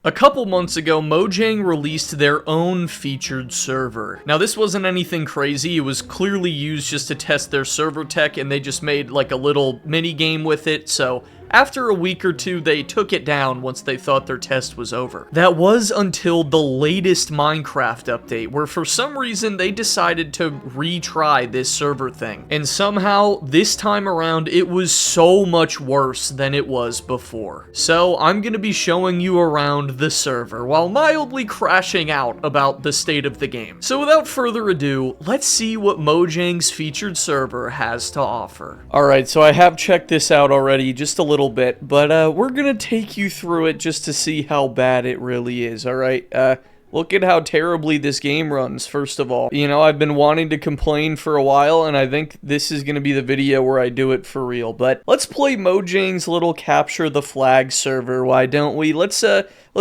A couple months ago, Mojang released their own featured server. Now, this wasn't anything crazy. It was clearly used just to test their server tech, and they just made like a little mini game with it, so after a week or two, they took it down once they thought their test was over. That was until the latest Minecraft update, where for some reason they decided to retry this server thing. And somehow, this time around, it was so much worse than it was before. So, I'm gonna be showing you around the server, while mildly crashing out about the state of the game. So without further ado, let's see what Mojang's featured server has to offer. Alright, so I have checked this out already, just a little bit, but we're gonna take you through it just to see how bad it really is, alright? Look at how terribly this game runs, first of all. You know, I've been wanting to complain for a while, and I think this is gonna be the video where I do it for real. But let's play Mojang's little capture the flag server, why don't we? Let's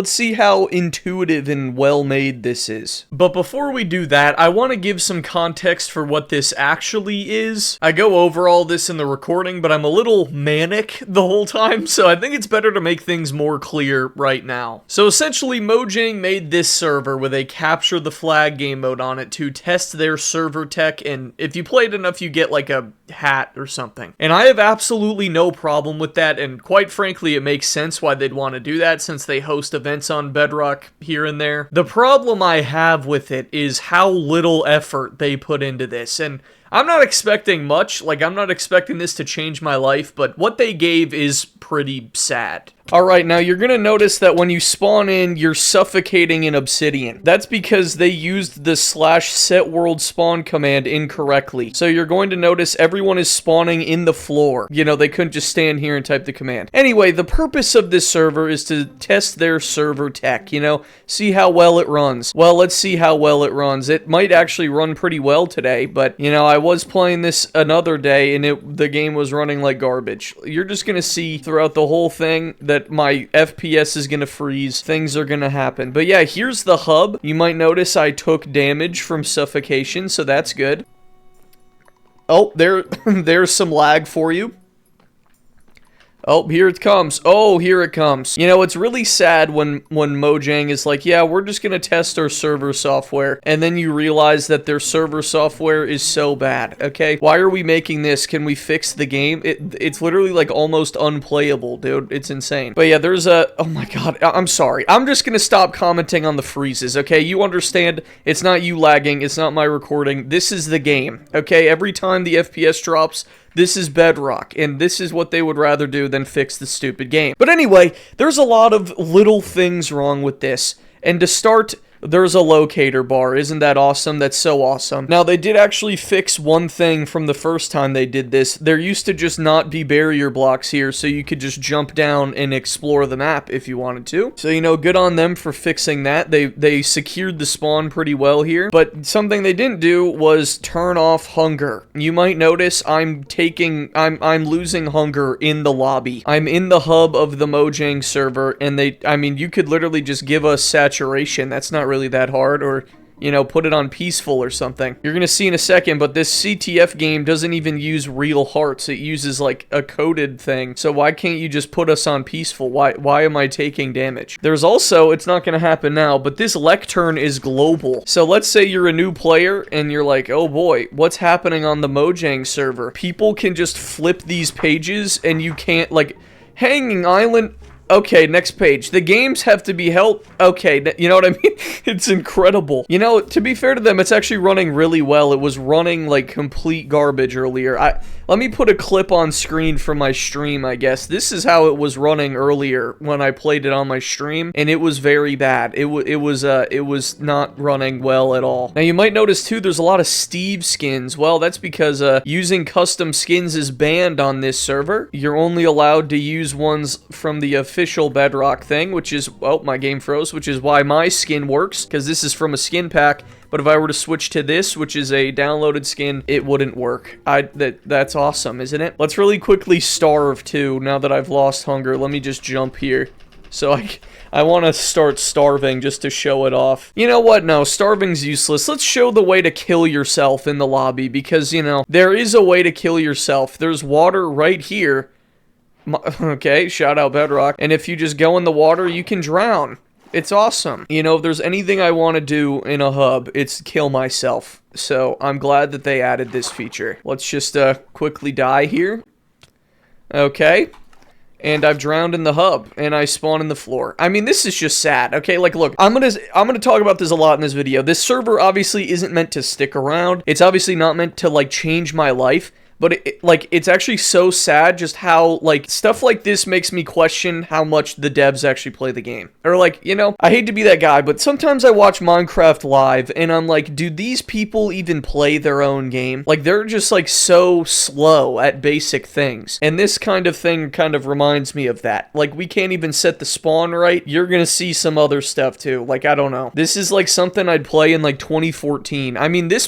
see how intuitive and well-made this is. But before we do that, I want to give some context for what this actually is. I go over all this in the recording, but I'm a little manic the whole time, so I think it's better to make things more clear right now. So essentially, Mojang made this server with a capture the flag game mode on it to test their server tech, and if you play it enough, you get like a hat or something. And I have absolutely no problem with that, and quite frankly, it makes sense why they'd want to do that since they host events on Bedrock here and there. The problem I have with it is how little effort they put into this, and I'm not expecting much, like I'm not expecting this to change my life, but what they gave is pretty sad. Alright, now you're gonna notice that when you spawn in, you're suffocating in obsidian. That's because they used the /setWorldSpawn command incorrectly. So you're going to notice everyone is spawning in the floor. You know, they couldn't just stand here and type the command. Anyway, the purpose of this server is to test their server tech, you know, see how well it runs. Well, let's see how well it runs. It might actually run pretty well today, but, you know, I was playing this another day and the game was running like garbage. You're just gonna see throughout the whole thing that my FPS is gonna freeze, things are gonna happen. But yeah, here's the hub. You might notice I took damage from suffocation, so that's good. Oh, there's some lag for you. Oh, here it comes. Oh, here it comes. You know, it's really sad when Mojang is like, yeah, we're just gonna test our server software, and then you realize that their server software is so bad, okay? Why are we making this? Can we fix the game? It's literally, like, almost unplayable, dude. It's insane. But yeah, there's a... Oh my god, I'm sorry. I'm just gonna stop commenting on the freezes, okay? You understand, it's not you lagging, it's not my recording. This is the game, okay? Every time the FPS drops, this is Bedrock, and this is what they would rather do than fix the stupid game. But anyway, there's a lot of little things wrong with this, and to start, there's a locator bar. Isn't that awesome? That's so awesome. Now, they did actually fix one thing from the first time they did this. There used to just not be barrier blocks here, so you could just jump down and explore the map if you wanted to. So, you know, good on them for fixing that. They secured the spawn pretty well here, but something they didn't do was turn off hunger. You might notice I'm losing hunger in the lobby. I'm in the hub of the Mojang server, and I mean, you could literally just give us saturation. That's not really that hard, or, you know, put it on peaceful or something. You're gonna see in a second, but this CTF game doesn't even use real hearts. It uses, like, a coded thing. So why can't you just put us on peaceful? Why am I taking damage? There's also, it's not gonna happen now, but this lectern is global. So let's say you're a new player, and you're like, oh boy, what's happening on the Mojang server? People can just flip these pages, and you can't, like, Hanging Island... Okay, next page. The games have to be held... Okay, you know what I mean? It's incredible. You know, to be fair to them, it's actually running really well. It was running like complete garbage earlier. Let me put a clip on screen from my stream, I guess. This is how it was running earlier when I played it on my stream, and it was very bad. It was not running well at all. Now, you might notice, too, there's a lot of Steve skins. Well, that's because using custom skins is banned on this server. You're only allowed to use ones from the official Bedrock thing, which is... Oh, my game froze, which is why my skin works, because this is from a skin pack. But if I were to switch to this, which is a downloaded skin, it wouldn't work. That's awesome, isn't it? Let's really quickly starve, too, now that I've lost hunger. Let me just jump here. So I want to start starving just to show it off. You know what? No, starving's useless. Let's show the way to kill yourself in the lobby, because, you know, there is a way to kill yourself. There's water right here. Okay, shout out Bedrock. And if you just go in the water, you can drown. It's awesome. You know, if there's anything I want to do in a hub, it's kill myself. So I'm glad that they added this feature. Let's just quickly die here. Okay. And I've drowned in the hub, and I spawn in the floor. I mean, this is just sad, okay? Like, look, I'm gonna talk about this a lot in this video. This server obviously isn't meant to stick around. It's obviously not meant to, like, change my life. But, it's actually so sad just how, like, stuff like this makes me question how much the devs actually play the game. Or, like, you know, I hate to be that guy, but sometimes I watch Minecraft live, and I'm like, do these people even play their own game? Like, they're just, like, so slow at basic things. And this kind of thing kind of reminds me of that. Like, we can't even set the spawn right. You're gonna see some other stuff, too. Like, I don't know. This is, like, something I'd play in, like, 2014. I mean, this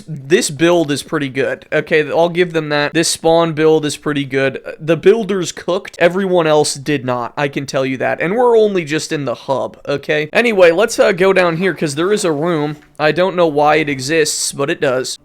build is pretty good. Okay, I'll give them that. This spawn build is pretty good. The builders cooked. Everyone else did not. I can tell you that. And we're only just in the hub, okay? Anyway, let's go down here because there is a room. I don't know why it exists, but it does.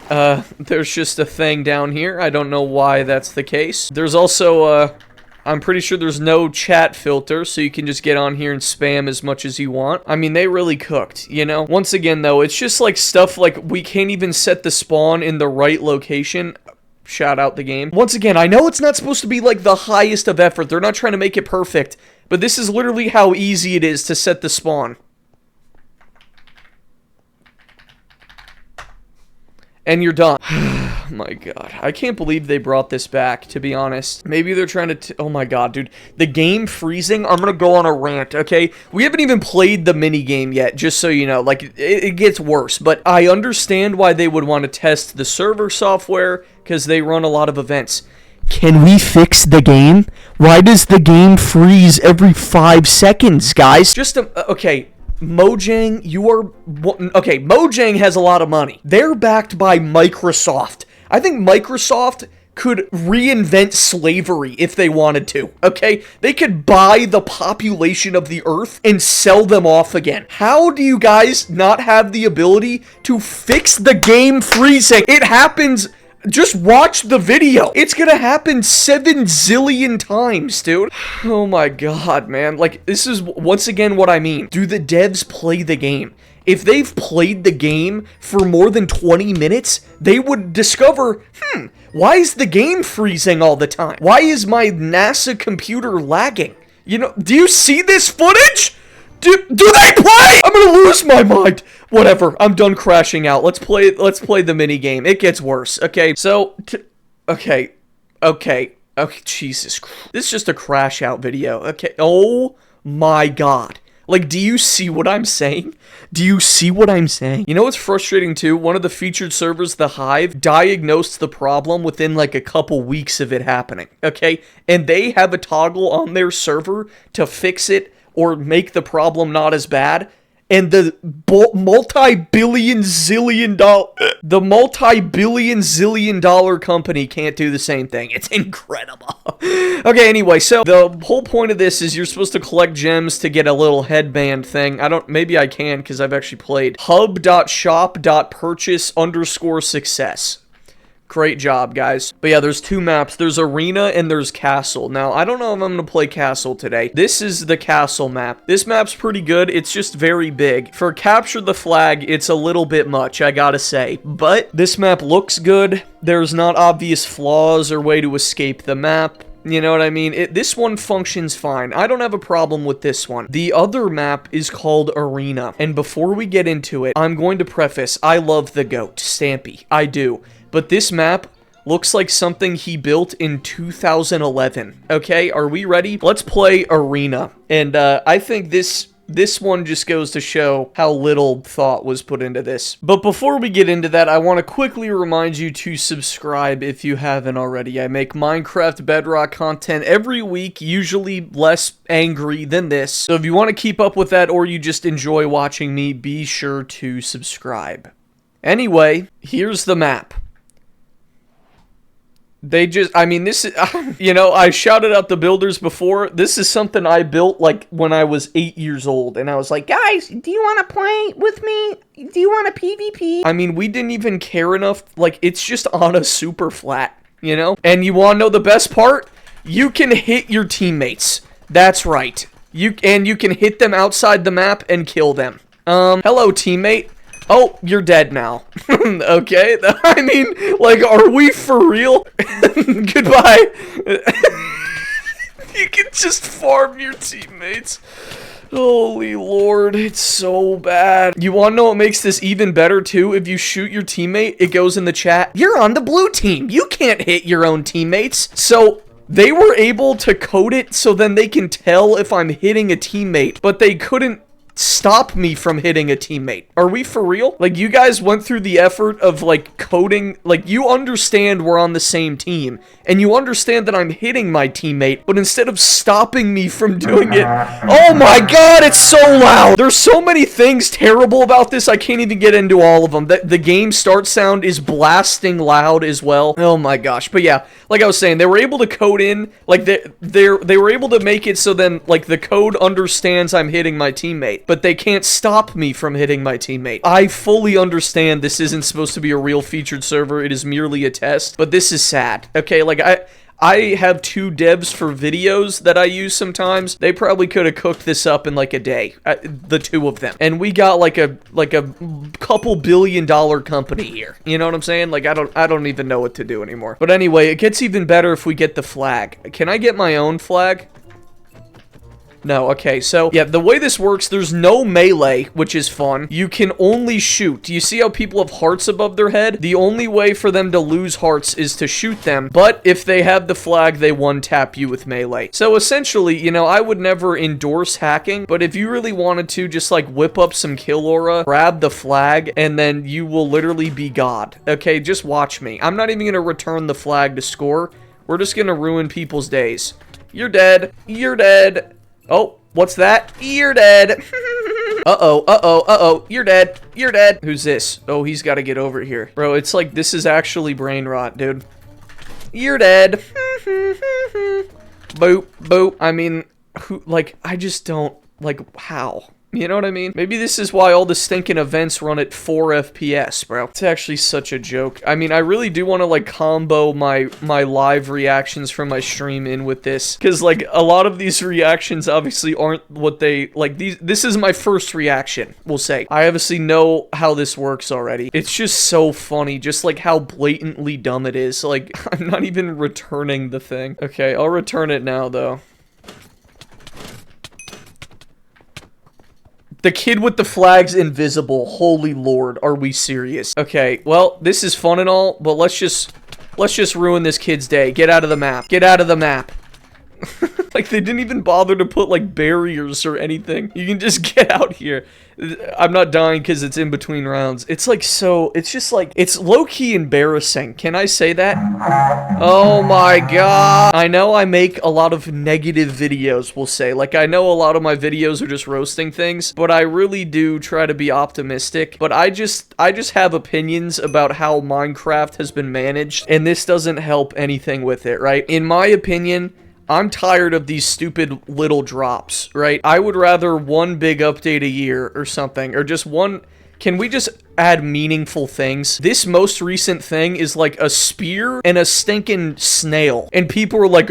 There's just a thing down here. I don't know why that's the case. There's also, I'm pretty sure there's no chat filter, so you can just get on here and spam as much as you want. I mean, they really cooked, you know? Once again, though, it's just like stuff like we can't even set the spawn in the right location. Shout out the game. Once again, I know it's not supposed to be like the highest of effort. They're not trying to make it perfect, but this is literally how easy it is to set the spawn. And you're done. My god. I can't believe they brought this back, to be honest. Maybe they're trying to oh my god, dude. The game freezing, I'm gonna go on a rant, okay? We haven't even played the mini game yet, just so you know. Like, it gets worse. But I understand why they would want to test the server software, because they run a lot of events. Can we fix the game? Why does the game freeze every 5 seconds, guys? Just, okay. Mojang, okay, Mojang has a lot of money. They're backed by Microsoft. I think Microsoft could reinvent slavery if they wanted to, okay? They could buy the population of the earth and sell them off again. How do you guys not have the ability to fix the game freezing? It happens. Just watch the video. It's gonna happen 7 zillion times, dude. Oh my god, man. Like, this is once again what I mean. Do the devs play the game? If they've played the game for more than 20 minutes, they would discover, why is the game freezing all the time? Why is my NASA computer lagging? You know, do you see this footage? Do they play? I'm gonna lose my mind. Whatever, I'm done crashing out. Let's play the mini game. It gets worse. Okay, so okay, Jesus Christ. This is just a crash out video. Okay. Oh my god. Like, do you see what I'm saying? Do you see what I'm saying? You know what's frustrating too? One of the featured servers, The Hive, diagnosed the problem within like a couple weeks of it happening. Okay? And they have a toggle on their server to fix it or make the problem not as bad. And the multi-billion zillion dollar company can't do the same thing. It's incredible. Okay, anyway, so the whole point of this is you're supposed to collect gems to get a little headband thing. Maybe I can because I've actually played. hub.shop.purchase_success. Great job, guys. But yeah, there's 2 maps. There's Arena and there's Castle. Now, I don't know if I'm going to play Castle today. This is the Castle map. This map's pretty good. It's just very big. For Capture the Flag, it's a little bit much, I gotta say. But this map looks good. There's not obvious flaws or way to escape the map. You know what I mean? This one functions fine. I don't have a problem with this one. The other map is called Arena. And before we get into it, I'm going to preface, I love the GOAT, Stampy. I do. But this map looks like something he built in 2011. Okay, are we ready? Let's play Arena. And I think this one just goes to show how little thought was put into this. But before we get into that, I want to quickly remind you to subscribe if you haven't already. I make Minecraft Bedrock content every week, usually less angry than this. So if you want to keep up with that or you just enjoy watching me, be sure to subscribe. Anyway, here's the map. I mean, this is, you know, I shouted out the builders before. This is something I built, like, when I was 8 years old. And I was like, guys, do you want to play with me? Do you want a PvP? I mean, we didn't even care enough. Like, it's just on a super flat, you know? And you want to know the best part? You can hit your teammates. That's right. You can hit them outside the map and kill them. Hello, teammate. Oh, you're dead now. Okay, I mean, like, are we for real? Goodbye. You can just farm your teammates. Holy Lord, it's so bad. You wanna know what makes this even better too? If you shoot your teammate, it goes in the chat, "You're on the blue team. You can't hit your own teammates." So they were able to code it so then they can tell if I'm hitting a teammate, but they couldn't stop me from hitting a teammate. Are we for real? Like, you guys went through the effort of, like, coding, like, you understand we're on the same team, and you understand that I'm hitting my teammate, but instead of stopping me from doing it, oh my god, it's so loud! There's so many things terrible about this, I can't even get into all of them. The game start sound is blasting loud as well. Oh my gosh, but yeah, like I was saying, they were able to code in, like, they were able to make it so then, like, the code understands I'm hitting my teammate, but they can't stop me from hitting my teammate. I fully understand this isn't supposed to be a real featured server, it is merely a test, but this is sad. Okay, like, I have 2 devs for videos that I use sometimes. They probably could have cooked this up in like a day, the 2 of them. And we got like a couple $billion company here. You know what I'm saying? Like, I don't even know what to do anymore. But anyway, it gets even better if we get the flag. Can I get my own flag? No, okay, so, yeah, the way this works, there's no melee, which is fun. You can only shoot. Do you see how people have hearts above their head? The only way for them to lose hearts is to shoot them, but if they have the flag, they one-tap you with melee. So, essentially, you know, I would never endorse hacking, but if you really wanted to, just, like, whip up some kill aura, grab the flag, and then you will literally be God. Okay, just watch me. I'm not even gonna return the flag to score. We're just gonna ruin people's days. You're dead. You're dead. Oh, what's that? You're dead. Uh-oh. You're dead. You're dead. Who's this? Oh, he's got to get over here. Bro, it's like, this is actually brain rot, dude. You're dead. Boop, boop. I mean, who, like, I just don't, like, how? You know what I mean? Maybe this is why all the stinking events run at 4 FPS, bro. It's actually such a joke. I mean, I really do want to, like, combo my live reactions from my stream in with this. Because, like, a lot of these reactions obviously aren't what they, like, this is my first reaction, we'll say. I obviously know how this works already. It's just so funny, just, like, how blatantly dumb it is. Like, I'm not even returning the thing. Okay, I'll return it now, though. The kid with the flag's invisible. Holy Lord, are we serious? Okay, well, this is fun and all, but let's just ruin this kid's day. Get out of the map. Get out of the map. Like, they didn't even bother to put, like, barriers or anything. You can just get out here. I'm not dying because it's in between rounds. It's, like, so... It's just, like... It's low-key embarrassing. Can I say that? Oh, my God. I know I make a lot of negative videos, we'll say. Like, I know a lot of my videos are just roasting things, but I really do try to be optimistic. But I just have opinions about how Minecraft has been managed, and this doesn't help anything with it, right? In my opinion... I'm tired of these stupid little drops, right? I would rather one big update a year or something, or just one... Can we just add meaningful things? This most recent thing is like a spear and a stinking snail, and people are like...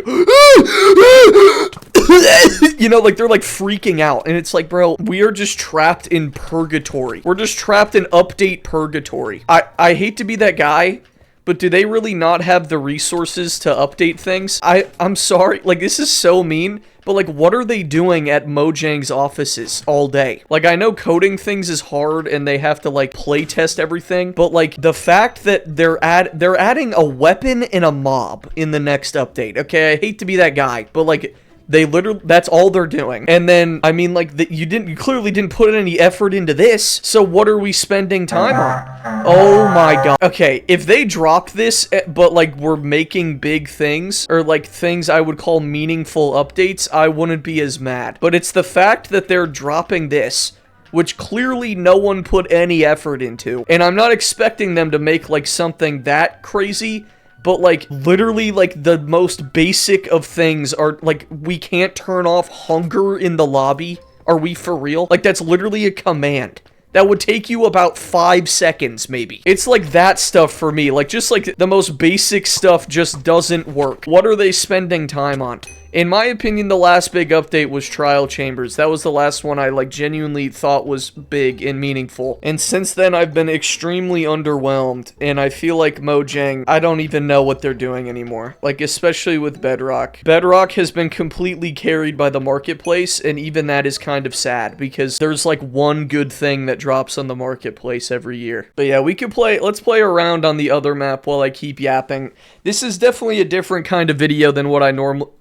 You know, like, they're, like, freaking out, and it's like, bro, we are just trapped in purgatory. We're just trapped in update purgatory. I hate to be that guy... But do they really not have the resources to update things? I'm sorry, like, this is so mean, but, like, what are they doing at Mojang's offices all day? Like, I know coding things is hard and they have to, like, play test everything, but, like, the fact that they're adding a weapon and a mob in the next update, okay? I hate to be that guy, but, like... They literally, that's all they're doing. And then, I mean, like, you clearly didn't put any effort into this, so what are we spending time on? Oh my god. Okay, if they dropped this, but, like, we're making big things, or, like, things I would call meaningful updates, I wouldn't be as mad. But it's the fact that they're dropping this, which clearly no one put any effort into, and I'm not expecting them to make, like, something that crazy, but, like, literally, like, the most basic of things are, like, we can't turn off hunger in the lobby. Are we for real? Like, that's literally a command. That would take you about 5 seconds, maybe. It's like that stuff for me. Like, just, like, the most basic stuff just doesn't work. What are they spending time on? In my opinion, the last big update was Trial Chambers. That was the last one I, like, genuinely thought was big and meaningful. And since then, I've been extremely underwhelmed. And I feel like Mojang, I don't even know what they're doing anymore. Like, especially with Bedrock. Bedrock has been completely carried by the marketplace, and even that is kind of sad, because there's, like, one good thing that drops on the marketplace every year. But yeah, let's play around on the other map while I keep yapping. This is definitely a different kind of video than what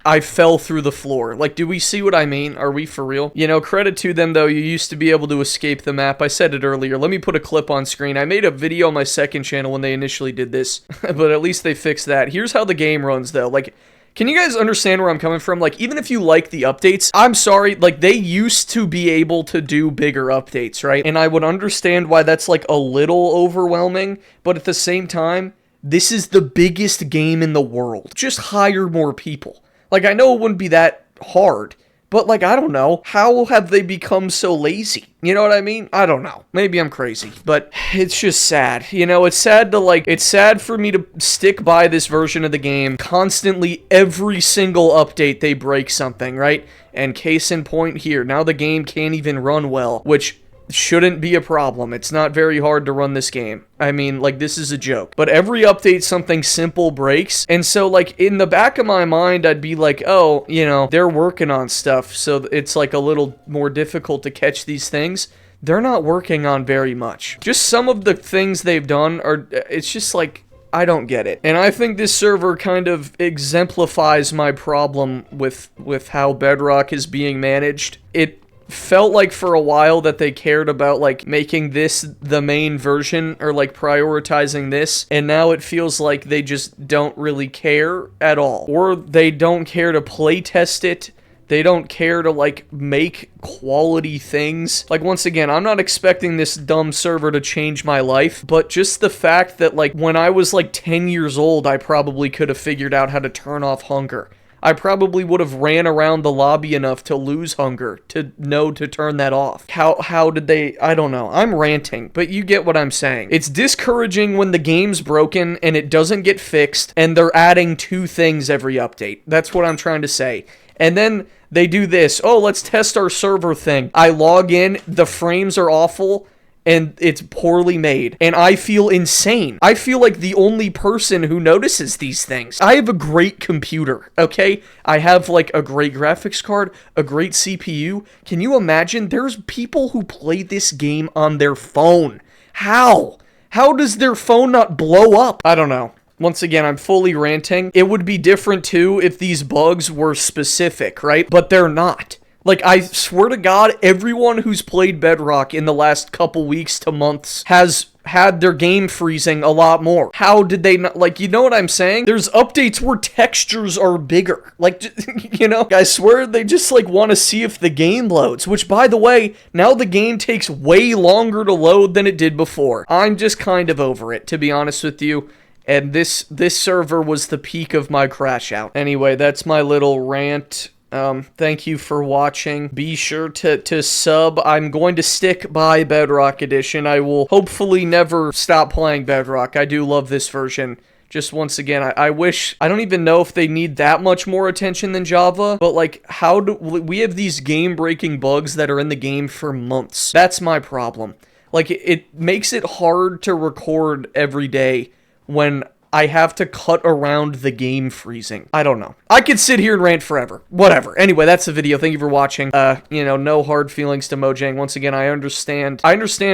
I fell through the floor. Like, do we see what I mean? Are we for real? You know, credit to them, though. You used to be able to escape the map. I said it earlier. Let me put a clip on screen. I made a video on my second channel when they initially did this, but at least they fixed that. Here's how the game runs, though. Like, can you guys understand where I'm coming from? Like, even if you like the updates, I'm sorry, like, they used to be able to do bigger updates, right? And I would understand why that's, like, a little overwhelming, but at the same time, this is the biggest game in the world. Just hire more people. Like, I know it wouldn't be that hard, but, like, I don't know. How have they become so lazy? You know what I mean? I don't know. Maybe I'm crazy, but it's just sad. You know, it's sad for me to stick by this version of the game. Constantly, every single update, they break something, right? And case in point here, now the game can't even run well, which shouldn't be a problem. It's not very hard to run this game. I mean, like, this is a joke. But every update, something simple breaks. And so, like, in the back of my mind, I'd be like, oh, you know, they're working on stuff, so it's, like, a little more difficult to catch these things. They're not working on very much. Just some of the things they've done are, it's just, like, I don't get it. And I think this server kind of exemplifies my problem with how Bedrock is being managed. It felt like for a while that they cared about, like, making this the main version, or, like, prioritizing this, and now it feels like they just don't really care at all. Or they don't care to play test it. They don't care to, like, make quality things. Like, once again, I'm not expecting this dumb server to change my life, but just the fact that, like, when I was, like, 10 years old, I probably could have figured out how to turn off hunger. I probably would have ran around the lobby enough to lose hunger to know to turn that off. How did they? I don't know. I'm ranting, but you get what I'm saying. It's discouraging when the game's broken and it doesn't get fixed and they're adding 2 things every update. That's what I'm trying to say. And then they do this. Oh, let's test our server thing. I log in, the frames are awful, and it's poorly made, and I feel insane. I feel like the only person who notices these things. I have a great computer, okay? I have, like, a great graphics card, a great CPU. Can you imagine? There's people who play this game on their phone. How? How does their phone not blow up? I don't know. Once again, I'm fully ranting. It would be different, too, if these bugs were specific, right? But they're not. Like, I swear to God, everyone who's played Bedrock in the last couple weeks to months has had their game freezing a lot more. How did they not, like, you know what I'm saying? There's updates where textures are bigger. Like, you know, I swear they just, like, want to see if the game loads, which, by the way, now the game takes way longer to load than it did before. I'm just kind of over it, to be honest with you. And this server was the peak of my crash out. Anyway, that's my little rant. Thank you for watching. Be sure to sub. I'm going to stick by Bedrock Edition. I will hopefully never stop playing Bedrock. I do love this version. Just once again, I wish, I don't even know if they need that much more attention than Java, but, like, how do, we have these game-breaking bugs that are in the game for months. That's my problem. Like, it makes it hard to record every day when I have to cut around the game freezing. I don't know. I could sit here and rant forever. Whatever. Anyway, that's the video. Thank you for watching. You know, no hard feelings to Mojang. Once again, I understand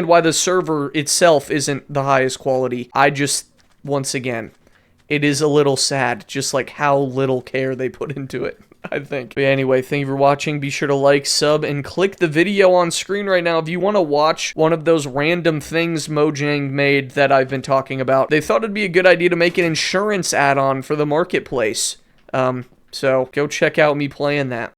why the server itself isn't the highest quality. I just, once again, it is a little sad, just like how little care they put into it, I think. But anyway, thank you for watching. Be sure to like, sub, and click the video on screen right now if you want to watch one of those random things Mojang made that I've been talking about. They thought it'd be a good idea to make an insurance add-on for the marketplace. So go check out me playing that.